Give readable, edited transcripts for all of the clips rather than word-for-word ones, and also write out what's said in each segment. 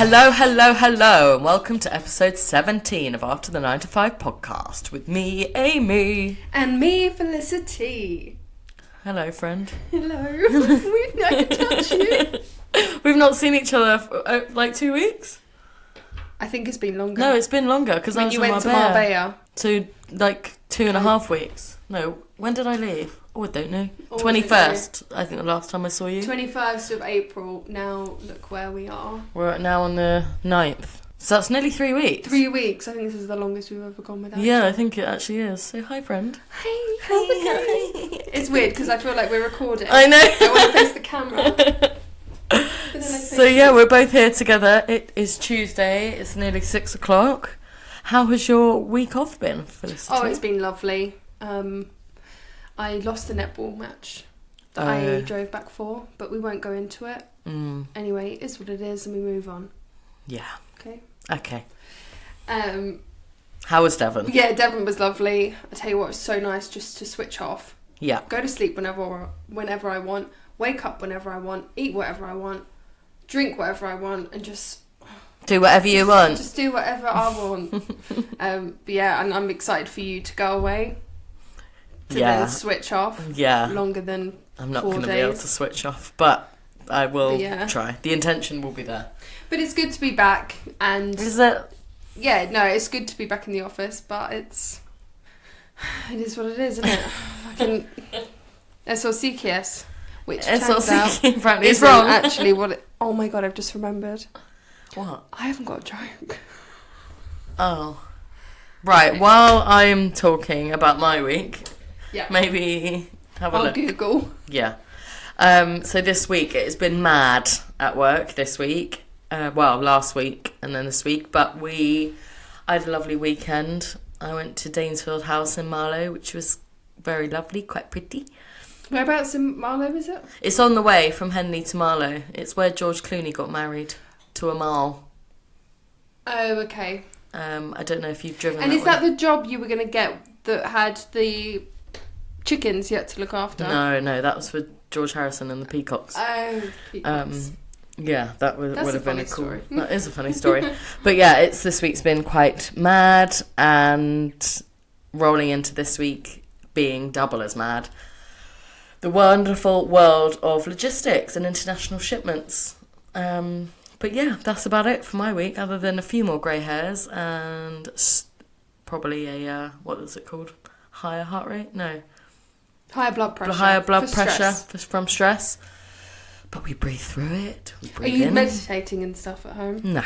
Hello, and welcome to episode 17 of After the 9 to 5 podcast with me, Amy. And me, Felicity. Hello, friend. Hello. We've never touched you. We've not seen each other for like 2 weeks? I think it's been longer. No, it's been longer because I was you went to Marbella. So, like 2.5 weeks. No, when did I leave? Oh, I don't know. Or 21st, I think the last time I saw you. 21st of April. Now, look where we are. We're now on the 9th. So that's nearly 3 weeks. 3 weeks. I think this is the longest we've ever gone without. Yeah, I think it actually is. So, hi, friend. Hey, how's it going? It's weird because I feel like we're recording. I know. I want to face the camera. So yeah, we're both here together. It is Tuesday. It's nearly 6 o'clock. How has your week off been, Felicity? Oh, it's been lovely. I lost the netball match that I drove back for, but we won't go into it. Anyway, it is what it is, and we move on. Yeah. Okay. How was Devon? Yeah, Devon was lovely. I tell you what, it's so nice just to switch off. Yeah. Go to sleep whenever I want. Wake up whenever I want. Eat whatever I want. Drink whatever I want, and just do whatever you want. Just do whatever I want. But yeah, and I'm excited for you to go away. To then switch off. Yeah. Longer than 4 days. I'm not going to be able to switch off, but I will try. The intention will be there. But it's good to be back, and is it? Yeah, no, it's good to be back in the office, but it is what it is, isn't it? Fucking SLCKS, which turns out apparently is wrong. Actually, what? Oh my god, I've just remembered. What? I haven't got a joke. Oh, right. While I'm talking about my week, maybe have a look. Google. Yeah. So this week it has been mad at work. This week, last week and then this week. But I had a lovely weekend. I went to Danesfield House in Marlow, which was very lovely, quite pretty. Whereabouts in Marlow is it? It's on the way from Henley to Marlow. It's where George Clooney got married to a Marl. Oh, okay. I don't know if you've driven. And is that the job you were going to get that had the chickens you had to look after? No, that was for George Harrison and the peacocks. Oh, peacocks. Yeah, that would have been a cool story. That is a funny story. But yeah, this week's been quite mad, and rolling into this week being double as mad. The wonderful world of logistics and international shipments. But yeah, that's about it for my week, other than a few more grey hairs and probably a, what is it called? Higher heart rate? No. Higher blood pressure. Higher blood pressure from stress. But we breathe through it. Are you meditating and stuff at home? No,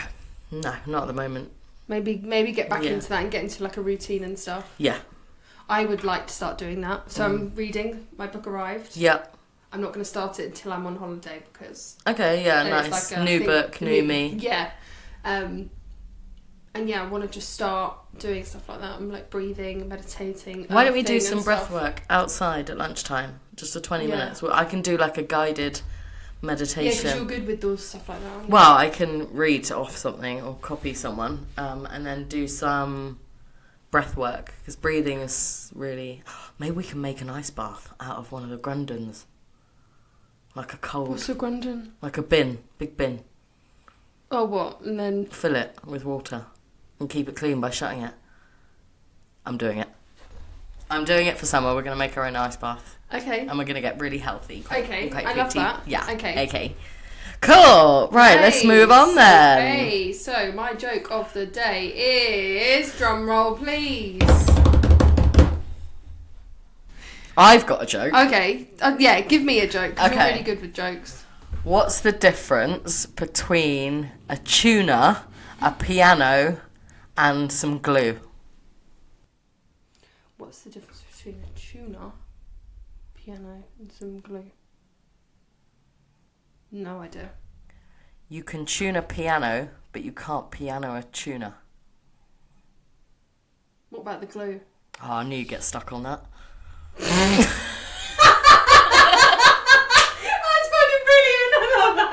not at the moment. Maybe get back into that and get into like a routine and stuff. Yeah. I would like to start doing that. So I'm reading. My book arrived. Yeah. I'm not going to start it until I'm on holiday because... Okay, yeah, nice. Like new book, new me. Yeah. And yeah, I want to just start doing stuff like that. I'm like breathing, meditating. Why don't we do some breath work outside at lunchtime? Just for 20 minutes. Well, I can do like a guided meditation. Yeah, because you're good with those stuff like that. Well, I can read off something or copy someone and then do some breath work, because breathing is really... Maybe we can make an ice bath out of one of the Grundons. Like a cold... What's a Grundon? Like a bin, big bin. Oh, what? And then... Fill it with water and keep it clean by shutting it. I'm doing it. I'm doing it for summer. We're going to make our own ice bath. Okay. And we're going to get really healthy. Okay, I love that. Yeah. Okay. Cool. Right, let's move on then. Okay, so my joke of the day is... Drum roll, please. I've got a joke. Okay. Yeah, give me a joke. Okay. You're really good with jokes. What's the difference between a tuner, a piano, and some glue? What's the difference between a tuner, piano, and some glue? No idea. You can tune a piano, but you can't piano a tuner. What about the glue? Oh, I knew you'd get stuck on that. That's fucking brilliant. I love that.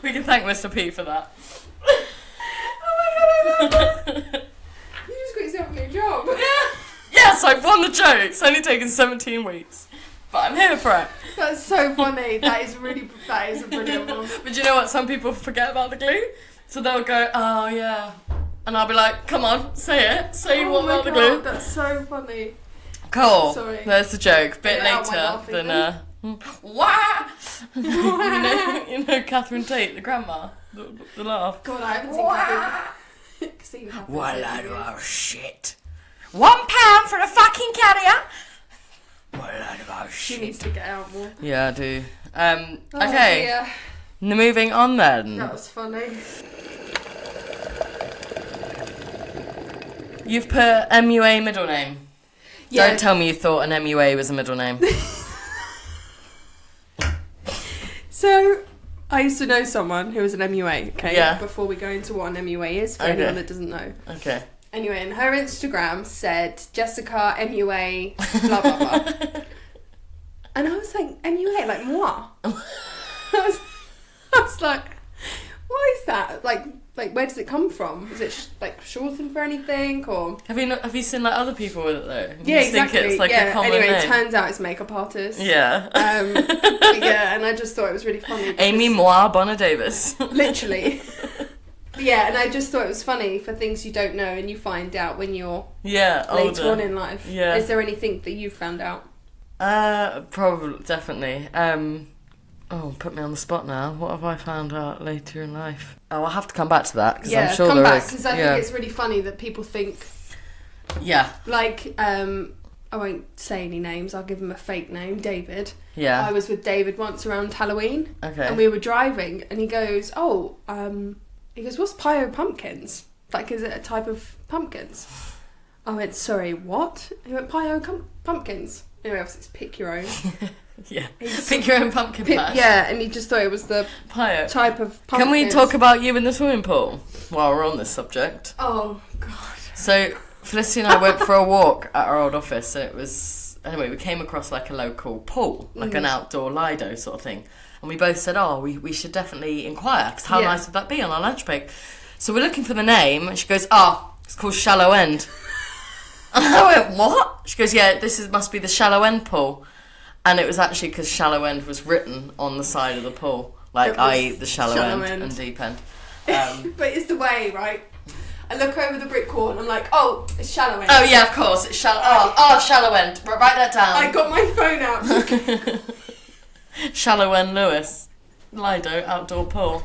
We can thank Mr. P for that. Oh my god, I love that. You just got yourself a new job. Yes, I've won the joke. It's only taken 17 weeks. But I'm here for it. That's so funny. That is a brilliant one. But do you know what? Some people forget about the glue. So they'll go, oh yeah. And I'll be like, come on, say it. Say what about the glue. That's so funny. Cool. Sorry. There's the joke. Bit Get out my later laughing than wah. you know Catherine Tate, the grandma, the laugh. God, I haven't seen Catherine. What a load of shit. £1 for a fucking carrier. What a load of She shit. needs to get out more. Yeah, I do. Oh, Okay. dear. Moving on then. That was funny. You've put MUA middle name. Yeah. Don't tell me you thought an MUA was a middle name. So, I used to know someone who was an MUA, okay? Yeah. Before we go into what an MUA is, for anyone that doesn't know. Okay. Anyway, and her Instagram said, Jessica, MUA, blah, blah, blah. And I was like, MUA, like, moi? I was like, what is that? Like, where does it come from? Is it like shortened for anything, or? Have you seen like other people with it though? Yeah, you exactly. Think it's like a common anyway, name? it turns out it's makeup artist. Yeah. But yeah, and I just thought it was really funny. Amy Moir Bonner Davis. Literally. Yeah, and I just thought it was funny for things you don't know and you find out when you're later later on in life. Yeah. Is there anything that you found out? Probably, definitely. Put me on the spot now. What have I found out later in life? Oh, I'll have to come back to that because I'm sure come there back is. because I think it's really funny that people think. Yeah. Like, I won't say any names. I'll give him a fake name, David. Yeah. I was with David once around Halloween. Okay. And we were driving, and he goes, what's Pio pumpkins? Like, is it a type of pumpkins? I went, sorry, what? He went, Pio pumpkins. Anyway, obviously it's pick your own. Yeah. Pick your own pumpkin patch. Yeah, and he just thought it was the Pio. type of pumpkins. Can we talk about you in the swimming pool while we're on this subject? Oh, God. So, Felicity and I went for a walk at our old office, and it was... Anyway, we came across like a local pool, like an outdoor Lido sort of thing. And we both said, we should definitely inquire, because how nice would that be on our lunch break? So we're looking for the name, and she goes, it's called Shallow End. And I went, what? She goes, yeah, must be the Shallow End pool. And it was actually because Shallow End was written on the side of the pool. Like, i.e. the shallow end and deep end. But it's the way, right? I look over the brick wall and I'm like, it's Shallow End. Oh, yeah, of course. It's Shallow... Shallow End. Write that down. I got my phone out. Shallow End Lewis. Lido outdoor pool.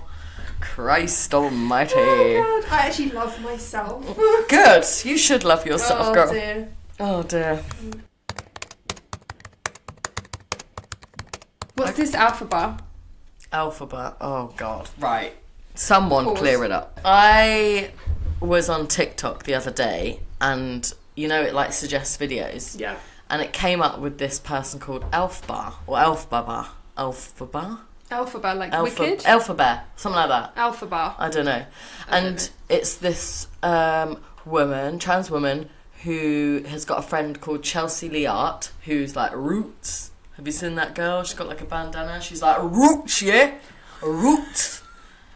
Christ almighty. Oh, God. I actually love myself. Good. You should love yourself, girl. Dear. Oh, dear. What's this alphabet? Alphabet. Oh, God. Right. Someone Pause. clear it up. I was on TikTok the other day, and you know it like suggests videos. Yeah. And it came up with this person called Elfbar or Elphaba. Alphabet, like Wicked? Elphaba, something like that. Alphabet. I don't know. It's this trans woman who has got a friend called Chelsea Liart, who's like Roots. Have you seen that girl? She's got like a bandana. She's like, Roots, yeah? Roots.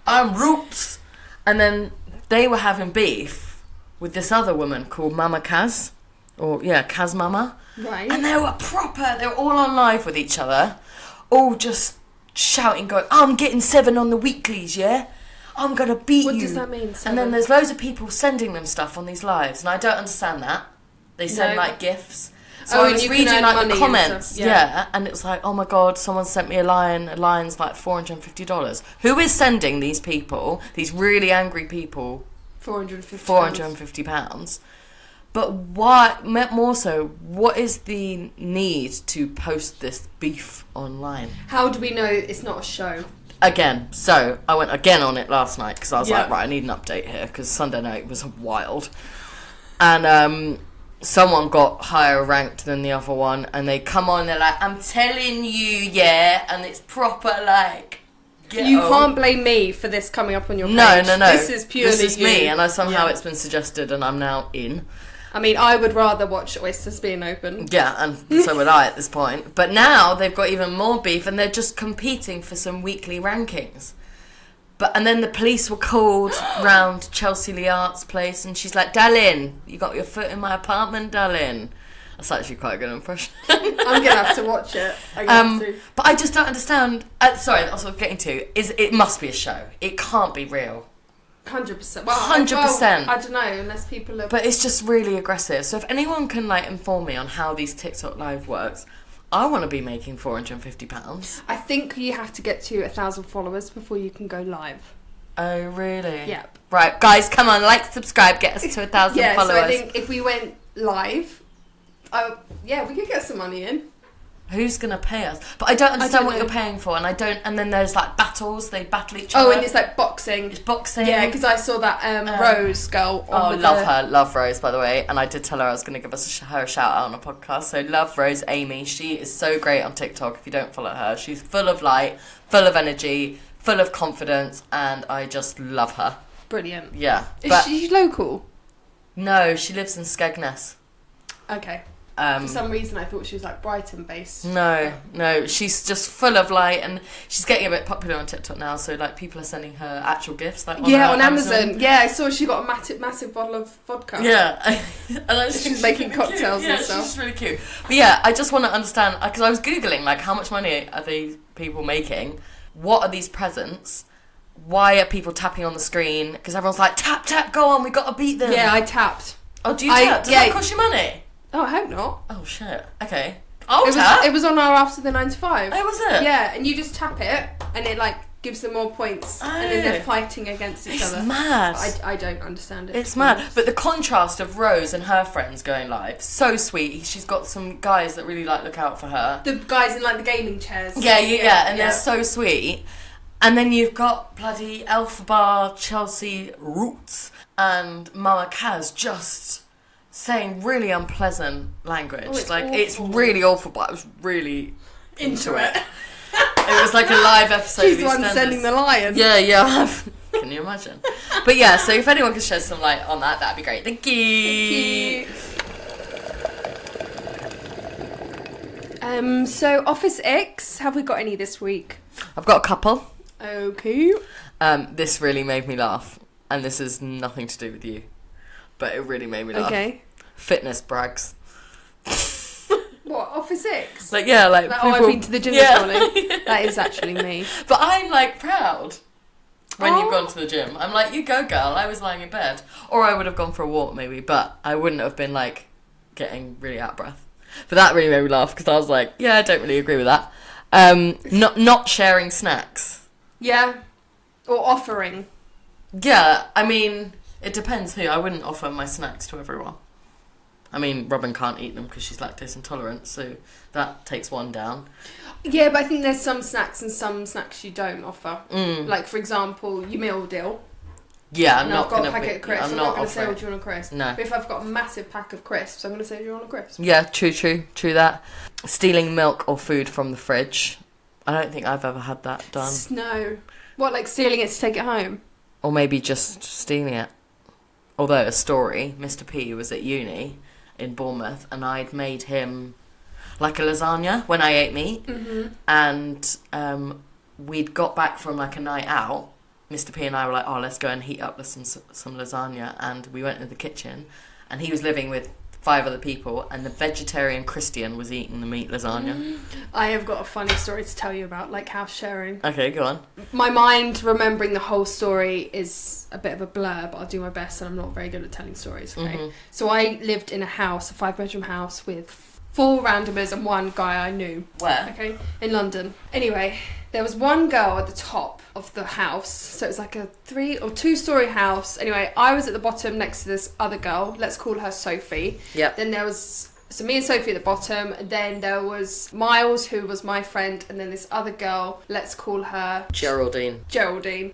I'm Roots. And then they were having beef with this other woman called Mama Kaz. Kaz Mama. Right. And they were all on live with each other, all just shouting, going, I'm getting 7 on the weeklies, yeah? I'm going to beat you. What does that mean, 7? And then there's loads of people sending them stuff on these lives, and I don't understand that. They send, like, GIFs. So I was reading, like, the comments, and it was like, oh my God, someone sent me a lion's, like, $450. Who is sending these people, these really angry people, £450? But why, more so, what is the need to post this beef online? How do we know it's not a show? Again, so I went again on it last night because I was like, right, I need an update here because Sunday night was wild. And someone got higher ranked than the other one, and they come on, they're like, I'm telling you, yeah, and it's proper like... You can't blame me for this coming up on your page. No. This is purely This is you. me, and somehow it's been suggested, and I'm now in. I mean, I would rather watch oysters being open. Yeah, and so would I at this point. But now they've got even more beef, and they're just competing for some weekly rankings. And then the police were called round Chelsea Liart's place, and she's like, darling, you got your foot in my apartment, darling. That's actually quite a good impression. I'm going to have to watch it. But I just don't understand. Sorry, that's what I'm getting to. Is it must be a show. It can't be real. 100%. 100%. I don't know, unless people are... But it's just really aggressive. So if anyone can, like, inform me on how these TikTok live works, I want to be making £450. I think you have to get to 1,000 followers before you can go live. Oh, really? Yep. Right, guys, come on, like, subscribe, get us to 1,000 followers. So I think if we went live, we could get some money in. Who's going to pay us? But I don't understand what you're paying for, and then there's, like, battles, they battle each other. Oh, and it's, like, boxing. It's boxing. Yeah, because I saw that Rose girl on love Rose, by the way, and I did tell her I was going to give her a shout out on a podcast, so love Rose, Amy, she is so great on TikTok if you don't follow her. She's full of light, full of energy, full of confidence, and I just love her. Brilliant. Yeah. Is she local? No, she lives in Skegness. Okay. For some reason I thought she was like Brighton based. No, she's just full of light, and she's getting a bit popular on TikTok now, so like people are sending her actual gifts like on Amazon. Yeah, I saw she got a massive bottle of vodka. Yeah. And she's making cocktails and stuff. She's really cute. But yeah, I just want to understand, because I was Googling like how much money are these people making? What are these presents? Why are people tapping on the screen? Because everyone's like, tap, tap, go on, we got to beat them. Yeah, I tapped. Oh, do you tap? Does that cost you money? Oh, I hope not. Oh, shit. Okay. I'll tap. It was on our After the 9 to 5. Oh, was it? Yeah, and you just tap it, and it, like, gives them more points. Oh. And then they're fighting against each other. It's mad. I don't understand it. It's mad. But the contrast of Rose and her friends going live, so sweet. She's got some guys that really, like, look out for her. The guys in, like, the gaming chairs. Yeah, and they're so sweet. And then you've got bloody Elphaba, Chelsea Roots, and Mama Kaz just saying really unpleasant language. Oh, it's really awful, but I was really into it. It was like a live episode. She's the one sending the lion. Yeah. Can you imagine? But yeah, so if anyone could shed some light on that, that'd be great. Thank you. So Office X, have we got any this week? I've got a couple. Okay. This really made me laugh, and this has nothing to do with you, but it really made me laugh. Okay. Fitness brags. What, Office X? Like, yeah, like people... I've been to the gym this morning. That is actually me. But I'm, like, proud when you've gone to the gym. I'm like, you go, girl. I was lying in bed. Or I would have gone for a walk, maybe, but I wouldn't have been, like, getting really out of breath. But that really made me laugh, because I was like, yeah, I don't really agree with that. Not sharing snacks. Yeah. Or offering. Yeah, I mean, it depends who. I wouldn't offer my snacks to everyone. I mean, Robin can't eat them because she's lactose intolerant, so that takes one down. Yeah, but I think there's some snacks and some snacks you don't offer. Like, for example, your meal deal. Yeah, I'm not going to... I've got a packet of crisps. I'm not going to say, offering. do you want a crisp? No. But if I've got a massive pack of crisps, I'm going to say, do you want a crisp? Yeah, true that. Stealing milk or food from the fridge. I don't think I've ever had that done. No. What, like stealing it to take it home? Or maybe just stealing it. Although, a story, Mr. P was at uni in Bournemouth, and I'd made him like a lasagna when I ate meat. Mm-hmm. And we'd got back from like a night out. Mr. P and I were like, oh, let's go and heat up some lasagna. And we went into the kitchen, and he was living with 5 other people, and the vegetarian Christian was eating the meat lasagna. I have got a funny story to tell you about, like house sharing. Okay, go on. My mind remembering the whole story is a bit of a blur, but I'll do my best, and I'm not very good at telling stories, okay? Mm-hmm. So I lived in a house, a 5-bedroom house, with 4 randomers and 1 guy I knew. Where? Okay, in London. Anyway, there was one girl at the top of the house, so it was like a 3 or 2-story house. Anyway, I was at the bottom next to this other girl. Let's call her Sophie. Yep. Then there was me and Sophie at the bottom. Then there was Miles, who was my friend, and then this other girl. Let's call her Geraldine.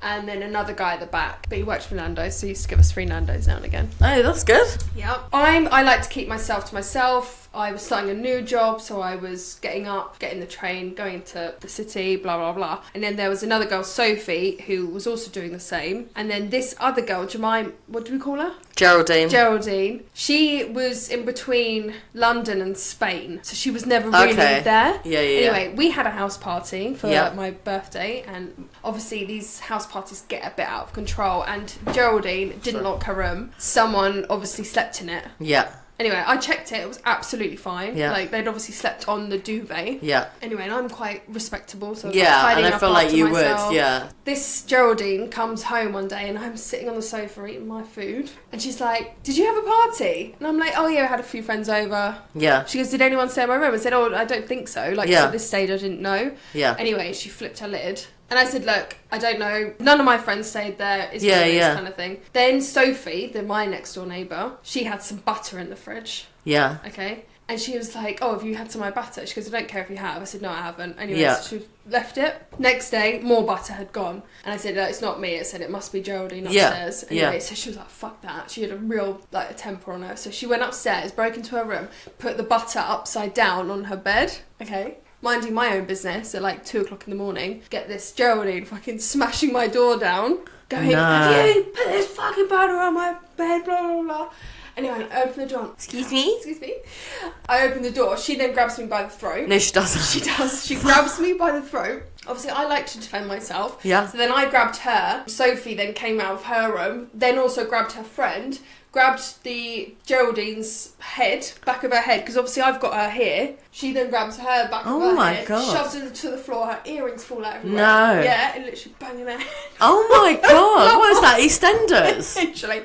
And then another guy at the back. But he worked for Nando's, so he used to give us free Nando's now and again. Oh, that's good. Yep. I like to keep myself to myself. I was starting a new job, so I was getting up, getting the train, going to the city, blah, blah, blah. And then there was another girl, Sophie, who was also doing the same. And then this other girl, Jemima, what do we call her? Geraldine. She was in between London and Spain, so she was never really there. Yeah. Anyway, we had a house party for my birthday, and obviously these house parties get a bit out of control, and Geraldine didn't lock her room. Someone obviously slept in it. Yeah. Anyway, I checked it. It was absolutely fine. Yeah. Like, they'd obviously slept on the duvet. Yeah. Anyway, and I'm quite respectable, so I was And I up feel like after you myself. would, yeah. This Geraldine comes home one day and I'm sitting on the sofa eating my food. And she's like, did you have a party? And I'm like, oh yeah, I had a few friends over. Yeah. She goes, did anyone stay in my room? I said, oh, I don't think so. Like, at this stage, I didn't know. Yeah. Anyway, she flipped her lid. And I said, look, I don't know. None of my friends stayed there. It's kind of thing. Then Sophie, my next door neighbour, she had some butter in the fridge. Yeah. Okay. And she was like, oh, have you had some of my butter? She goes, I don't care if you have. I said, no, I haven't. Anyway, so she left it. Next day, more butter had gone. And I said, it's not me. I said, it must be Geraldine upstairs. Anyway, so she was like, fuck that. She had a real, a temper on her. So she went upstairs, broke into her room, put the butter upside down on her bed. Okay. Minding my own business at 2 o'clock in the morning. Get this Geraldine fucking smashing my door down. Going, have you put this fucking butter on my bed, blah, blah, blah. Anyway, I open the door. Excuse me? I open the door. She then grabs me by the throat. No, she doesn't. She does. She grabs me by the throat. Obviously, I like to defend myself. Yeah. So then I grabbed her. Sophie then came out of her room. Then also grabbed her friend. Grabbed the Geraldine's head, back of her head, because obviously I've got her here. She then grabs her back of her head. Oh my God. Shoves her to the floor. Her earrings fall out everywhere. No. Yeah, and literally banging her head. Oh my God. What is that? EastEnders? Literally.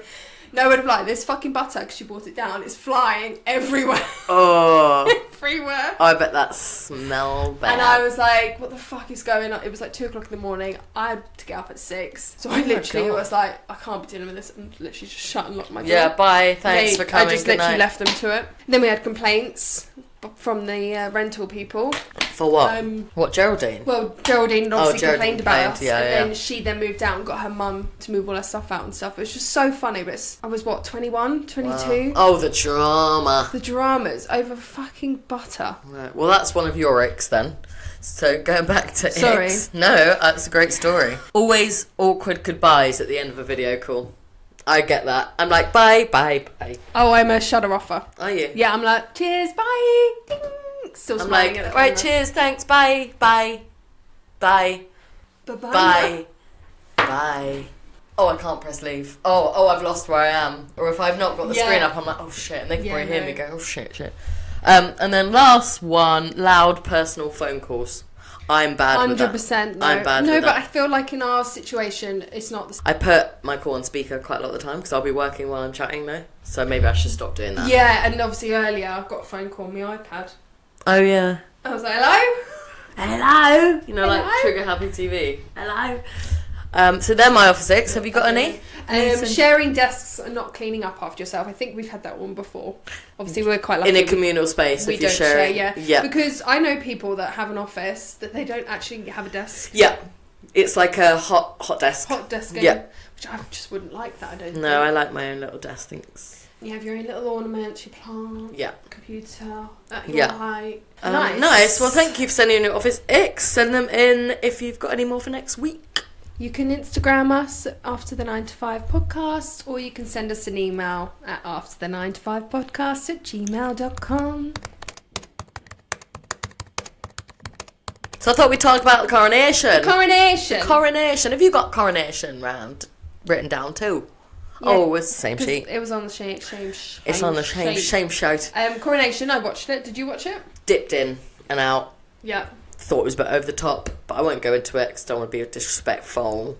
No word of lie, this fucking butter, because she brought it down, is flying everywhere. Oh. Everywhere. I bet that smelled bad. And I was like, what the fuck is going on? It was 2 o'clock in the morning. I had to get up at 6. So I literally was like, I can't be dealing with this. And literally just shut and locked my door. Yeah, bye. Thanks for coming. I just literally left them to it. Then we had complaints from the rental people. For what? What, Geraldine? Well, Geraldine obviously complained about us. Yeah, and then she then moved out and got her mum to move all her stuff out and stuff. It was just so funny. But I was, 21, 22? Wow. Oh, the drama. The dramas over fucking butter. Right. Well, that's one of your icks then. So going back to Sorry. icks. No, that's a great story. Always awkward goodbyes at the end of a video call. I get that. I'm like, bye, bye, bye. Oh, I'm a shudder offer. Are you? Yeah, I'm like, cheers, bye. Ding. Still I'm smiling like, at it. right, cheers, thanks, bye, bye, bye, Bye-bye. bye, bye. Oh, I can't press leave. Oh, I've lost where I am. Or if I've not got the screen up, I'm like, oh shit, and they can probably hear me go, oh shit. And then last one, loud personal phone calls. I'm bad with that. 100%. No. I'm bad with that. No, but that. I feel like in our situation, it's not the same. I put my call on speaker quite a lot of the time because I'll be working while I'm chatting though. So maybe I should stop doing that. Yeah, and obviously earlier I got a phone call on my iPad. Oh yeah. I was like, hello? Hello. You know, Hello? like Trigger Happy TV. Hello. So they're my office six. Have you got any? Sharing desks and not cleaning up after yourself. I think we've had that one before. Obviously, we're quite lucky. In a communal space, we if you're don't sharing. share, yeah. Because I know people that have an office that they don't actually have a desk. Yeah. It's like a hot desk. Hot desk. Yeah. Which I just wouldn't like that, I don't think. No, I like my own little desk, thanks. You have your own little ornaments, your plant, computer, your height. Nice. Well, thank you for sending in your office X. Send them in if you've got any more for next week. You can Instagram us at After the 9 to 5 Podcast, or you can send us an email at afterthe9to5podcast@gmail.com. So I thought we'd talk about the coronation. Coronation. Have you got coronation written down too? Yeah. Oh, it's the same sheet. It was on the shame. It's on the shame sheet. Coronation. I watched it. Did you watch it? Dipped in and out. Yeah. Thought it was a bit over the top, but I won't go into it because I don't want to be disrespectful.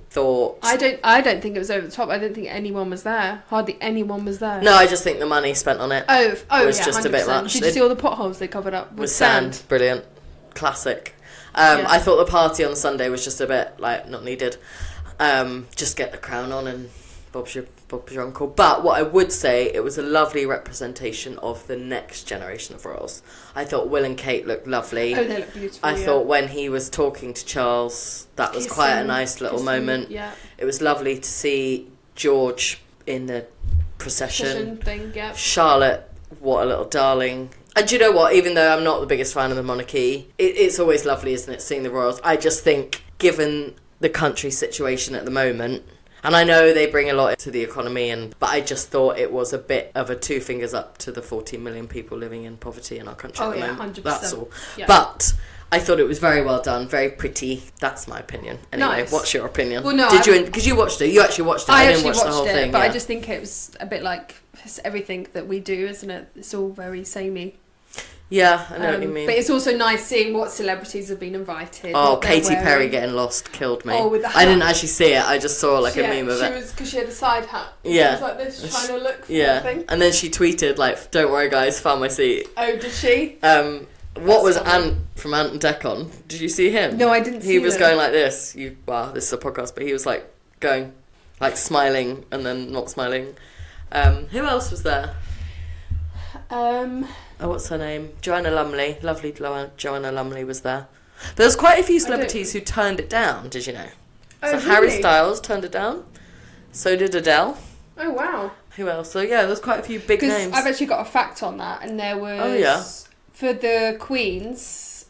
I don't think it was over the top. I don't think anyone was there. Hardly anyone was there. No, I just think the money spent on it was just 100%. A bit much. Did you see all the potholes they covered up with sand? Brilliant, classic. I thought the party on the Sunday was just a bit not needed. Just get the crown on and Bob's your uncle. But what I would say, it was a lovely representation of the next generation of royals. I thought Will and Kate looked lovely. Oh, they look beautiful. I thought when he was talking to Charles, that was quite a nice little moment. Yeah. It was lovely to see George in the procession thing. Yeah. Charlotte, what a little darling. And do you know what? Even though I'm not the biggest fan of the monarchy, it's always lovely, isn't it, seeing the royals? I just think, given the country's situation at the moment, and I know they bring a lot to the economy, but I just thought it was a bit of a 2 fingers up to the 14 million people living in poverty in our country at the moment. 100%. That's all. Yeah. But I thought it was very well done, very pretty. That's my opinion. Anyway, Nice. what's your opinion? Well, no, did you? Because you watched it. You actually watched it. I didn't actually watch watched the whole it, thing. but yeah. I just think it was a bit like it's everything that we do, isn't it? It's all very samey. Yeah, I know what you mean. But it's also nice seeing what celebrities have been invited. Oh, Katy Perry getting lost killed me. Oh, with the hat. I didn't actually see it. I just saw like a meme of it. Because she had a side hat. Yeah. She was like this, trying to look for Yeah, something. and then she tweeted like, "Don't worry, guys, found my seat." Oh, did she? What was funny. Ant from Ant and Decon? Did you see him? No, I didn't see He was them. going like this. Well, this is a podcast, but he was like going, like smiling and then not smiling. Who else was there? Oh, what's her name? Joanna Lumley. Lovely Joanna Lumley was there. There was quite a few celebrities who turned it down, did you know? Oh, So really? Harry Styles turned it down. So did Adele. Oh, wow. Who else? So yeah, there's quite a few big Because names. I've actually got a fact on that, and there was... Oh, yeah. For the Queen's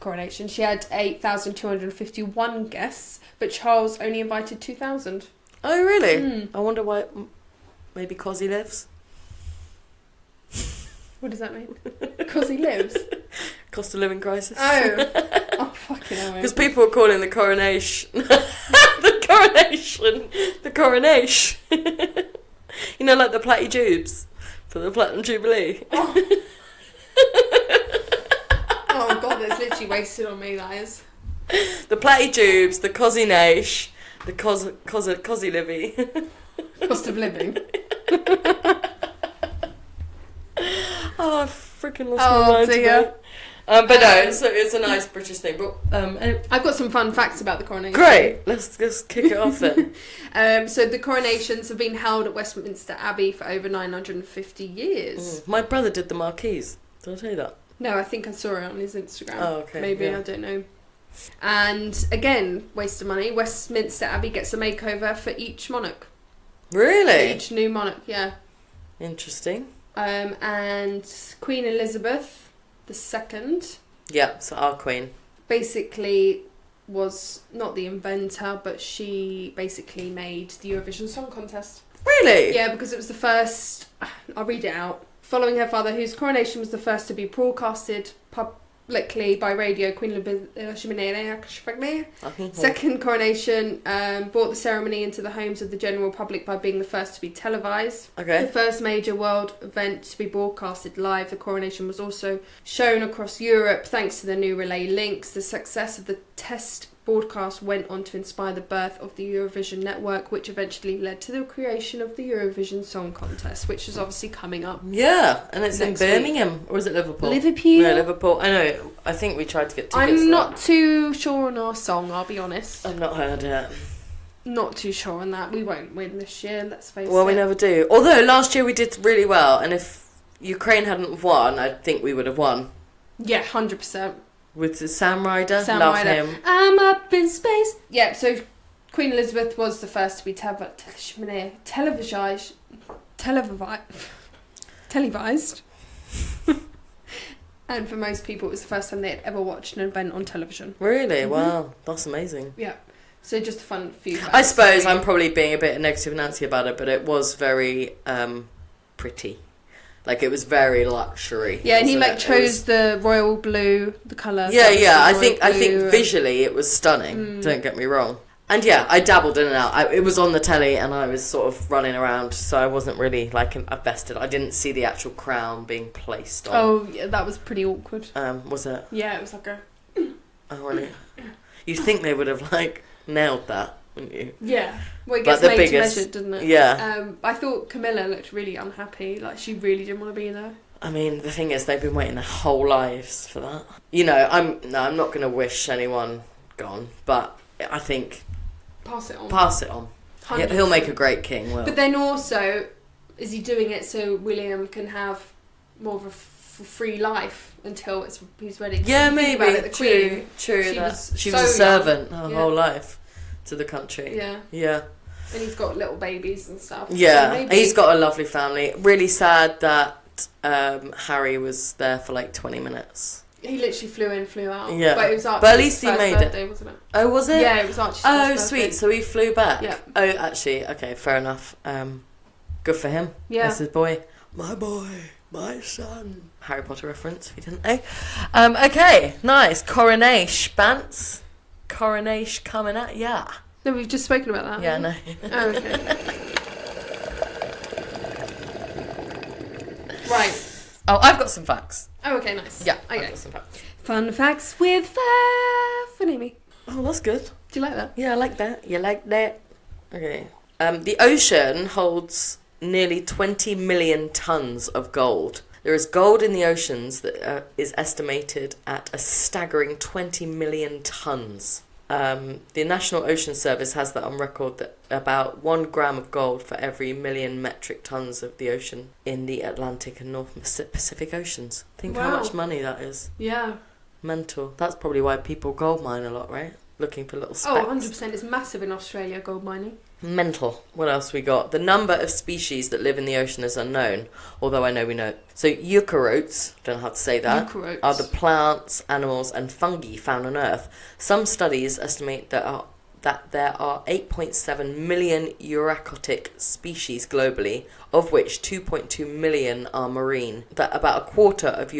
coronation, she had 8,251 guests, but Charles only invited 2,000. Oh really? Mm. I wonder why. Maybe cause he lives. What does that mean? Because he lives? Cost of living crisis. Oh, fucking hell. Because people were calling the coronation the coronation. You know, like the Platty Jubes for the Platinum Jubilee. Oh, God, that's literally wasted on me, that is. The Platty Jubes, the Cosy Nash, the Cosy Livy. Cost of living. Oh, I freaking lost my mind dear. today. But no, it's a nice British thing. But I've got some fun facts about the coronation. great. Let's kick it off then. So the coronations have been held at Westminster Abbey for over 950 years. My brother did the marquees. Did I tell you that? No, I think I saw it on his Instagram. Oh, okay. Maybe, yeah. I don't know. And again, waste of money. Westminster Abbey gets a makeover for each monarch. Really? For each new monarch, yeah. Interesting. And Queen Elizabeth II Yeah, so our queen. basically was not the inventor, but she basically made the Eurovision Song Contest. Really? Yeah, because it was the first... I'll read it out. Following her father, whose coronation was the first to be broadcasted publicly by radio, Queen Elizabeth's second coronation brought the ceremony into the homes of the general public by being the first to be televised. Okay. The first major world event to be broadcasted live, the coronation was also shown across Europe thanks to the new relay links. The success of the test broadcast went on to inspire the birth of the Eurovision network, which eventually led to the creation of the Eurovision Song Contest, which is obviously coming up. Yeah, and it's Next in Birmingham. Or is it Liverpool? Liverpool? No, Liverpool. I know. I think we tried to get tickets. I'm to not that. too sure on our song, I'll be honest. I've not heard it. Not too sure on that. We won't win this year, let's face it. Well, we never do. Although last year we did really well, and if Ukraine hadn't won, I think we would have won. Yeah, 100%. With the Sam Ryder. Sam Love Ryder. him. I'm up in space. Yeah, so Queen Elizabeth was the first to be televised. And for most people, it was the first time they had ever watched an event on television. Really? Mm-hmm. Wow. That's amazing. Yeah. So just a fun few facts. I suppose I'm probably being a bit negative Nancy about it, but it was very pretty. Like, it was very luxury. Yeah, and he wasn't like it? chose the royal blue, the colour. Yeah, that was yeah. the I think royal blue. visually it was stunning. Don't get me wrong. And yeah, I dabbled in and out. It was on the telly, and I was sort of running around, so I wasn't really like invested. I didn't see the actual crown being placed on. Oh, yeah, that was pretty awkward. Was it? Yeah, it was like a... Oh, really? You'd think they would have like nailed that, wouldn't you? Yeah. Well, it But gets the made biggest- to measure, doesn't it? Yeah. I thought Camilla looked really unhappy. Like, she really didn't want to be there. I mean, the thing is, they've been waiting their whole lives for that. You know, I'm not going to wish anyone gone, but I think Pass it on. pass it on. 100%. He'll make a great king. Will. But then also, is he doing it so William can have more of a free life until he's ready? Yeah, Think maybe. about it, the Queen, True. she That. was She so was a servant young. her Yeah. whole life to the country. Yeah. Yeah. And he's got little babies and stuff. Yeah. So maybe... He's got a lovely family. Really sad that Harry was there for like 20 minutes. He literally flew in, flew out. Yeah. But it was Archie's But at least he first made it. birthday, wasn't it? Oh, was it? Yeah, it was Archie's Oh, first sweet. birthday. So he flew back. Yeah. Oh, actually, okay, fair enough. Good for him. Yeah. That's his boy. My boy. My son. Harry Potter reference, if you didn't know. Okay, nice. Coronation, Bants. Coronation coming at ya. No, we've just spoken about that. Yeah, no. Oh, okay. Right. Oh, I've got some facts. Oh, okay, nice. Yeah, Okay. I've got some facts. Fun facts with Faf and Amy. Oh, that's good. Do you like that? Yeah, I like that. You like that? Okay. The ocean holds nearly 20 million tons of gold. There is gold in the oceans that is estimated at a staggering 20 million tons. The National Ocean Service has that on record that about 1 gram of gold for every million metric tons of the ocean in the Atlantic and North Pacific Oceans. Think how Wow. much money that is. Yeah. Mental. That's probably why people gold mine a lot, right? Looking for little specks. Oh, 100%. It's massive in Australia, gold mining. Mental. What else we got? The number of species that live in the ocean is unknown, although I know we know. So eukaryotes, don't know how to say that, Eukaryotes. are the plants, animals and fungi found on Earth. Some studies estimate that there are 8.7 million eukaryotic species globally, of which 2.2 million are marine. That about a quarter of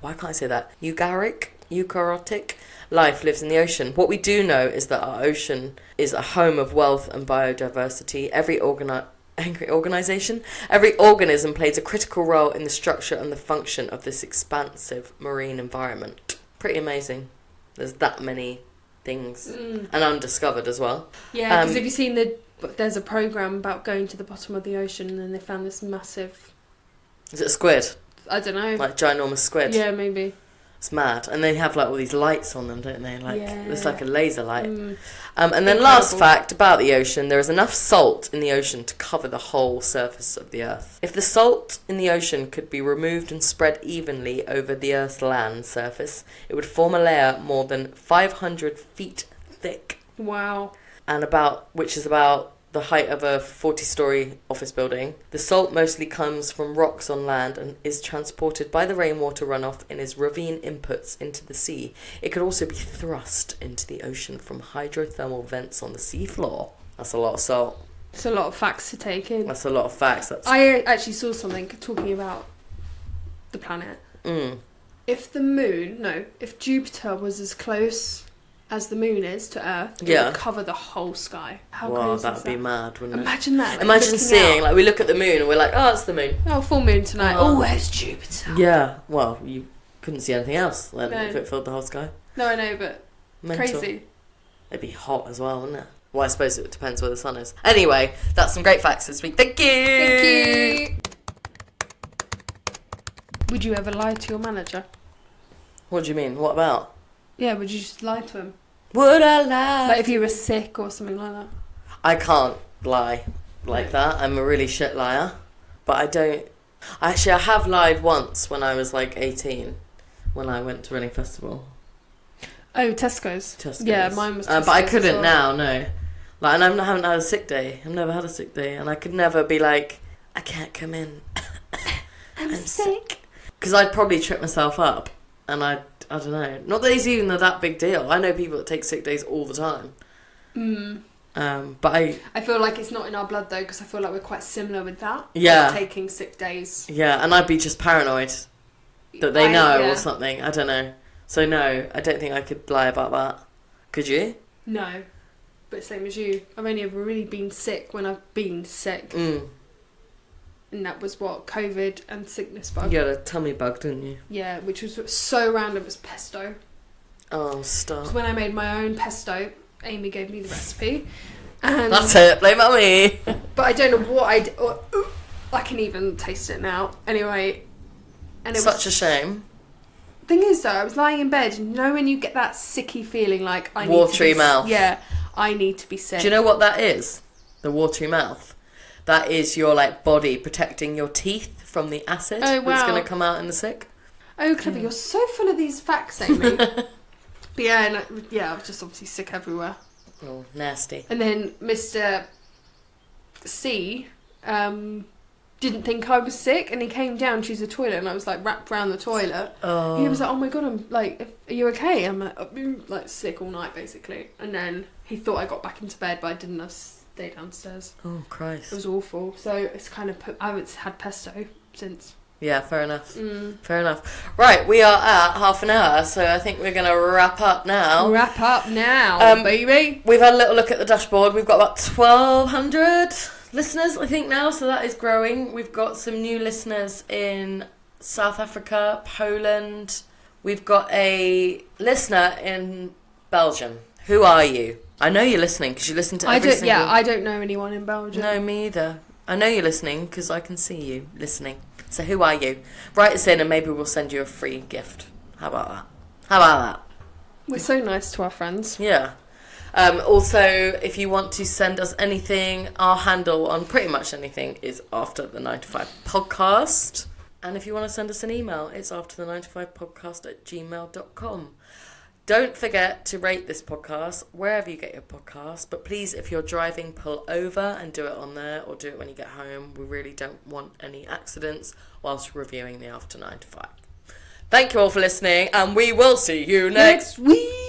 why can't I say that? Eukaryotic life lives in the ocean. What we do know is that our ocean is a home of wealth and biodiversity. Every organism plays a critical role in the structure and the function of this expansive marine environment. Pretty amazing. There's that many things. And undiscovered as well. Yeah, because have you seen there's a programme about going to the bottom of the ocean and then they found this massive... Is it a squid? I don't know. Like ginormous squid? Yeah, maybe. It's mad. And they have like all these lights on them, don't they? Like it's like a laser light. And then Incredible. last fact about the ocean, there is enough salt in the ocean to cover the whole surface of the Earth. If the salt in the ocean could be removed and spread evenly over the Earth's land surface, it would form a layer more than 500 feet thick. Wow. And which is about the height of a 40-storey office building. The salt mostly comes from rocks on land and is transported by the rainwater runoff in its ravine inputs into the sea. It could also be thrust into the ocean from hydrothermal vents on the seafloor. That's a lot of salt. It's a lot of facts to take in. That's a lot of facts. I actually saw something talking about the planet. If if Jupiter was as close as the moon is to Earth, it would cover the whole sky. How wow, crazy that'd is be that? mad, wouldn't it? Imagine that. Like, imagine looking seeing, out. like, we look at the moon and we're like, oh, it's the moon. Oh, full moon tonight. Oh, where's Jupiter? Yeah, well, you couldn't see anything else then No. if it filled the whole sky. No, I know, but Mental. crazy. It'd be hot as well, wouldn't it? Well, I suppose it depends where the sun is. Anyway, that's some great facts this week. Thank you! Thank you! Would you ever lie to your manager? What do you mean? What about? Yeah, would you just lie to him? Would I lie? Like if you were sick or something like that? I can't lie like that. I'm a really shit liar. But I don't... Actually, I have lied once when I was like 18, when I went to Reading Festival. Oh, Tesco's. Tesco's. Yeah, mine was Tesco's but I as couldn't well. now, no. Like, and I haven't had a sick day. I've never had a sick day. And I could never be like, I can't come in. I'm sick. Because I'd probably trip myself up. And I don't know. Not that it's even that big deal. I know people that take sick days all the time. But I feel like it's not in our blood though, because I feel like we're quite similar with that. Yeah. Like taking sick days. yeah, and I'd be just paranoid that they know yeah. or something. I don't know. So no, I don't think I could lie about that. Could you? No. But same as you. I've only ever really been sick when I've been sick. And that was what? COVID and sickness bug. You had a tummy bug, didn't you? Yeah, which was so random. It was pesto. Oh, stop. So when I made my own pesto, Amy gave me the recipe. And That's it. Blame it on me. but I don't know what I did. I can even taste it now. Anyway. And it Such was a shame. Thing is though, I was lying in bed, and you know when you get that sicky feeling like I need Watery to be, mouth. Yeah, I need to be sick. Do you know what that is? The watery mouth. That is your like body protecting your teeth from the acid Oh, that's wow. going to come out in the sick. Oh, clever! You're so full of these facts, Amy. But yeah, I was just obviously sick everywhere. Oh, nasty. And then Mr. C didn't think I was sick, and he came down to use the toilet, and I was like wrapped around the toilet. Oh. He was like, "Oh my god, I'm like, are you okay?" I'm like, I've been like sick all night basically. And then he thought I got back into bed, but I didn't. I day downstairs. Oh, Christ. It was awful. So it's kind of I haven't had pesto since. Yeah, fair enough. Fair enough. Right, we are at half an hour, so I think we're going to wrap up now. Baby. We've had a little look at the dashboard. We've got about 1,200 listeners, I think, now, so that is growing. We've got some new listeners in South Africa, Poland. We've got a listener in Belgium. Who are you? I know you're listening because you listen to every single... Yeah, I don't know anyone in Belgium. No, me either. I know you're listening because I can see you listening. So who are you? Write us in and maybe we'll send you a free gift. How about that? How about that? We're so nice to our friends. Yeah. Also, if you want to send us anything, our handle on pretty much anything is After the 9 to 5 Podcast. And if you want to send us an email, it's afterthe9to5podcast@gmail.com. Don't forget to rate this podcast wherever you get your podcasts. But please, if you're driving, pull over and do it on there or do it when you get home. We really don't want any accidents whilst reviewing the After 9 to 5. Thank you all for listening and we will see you next week.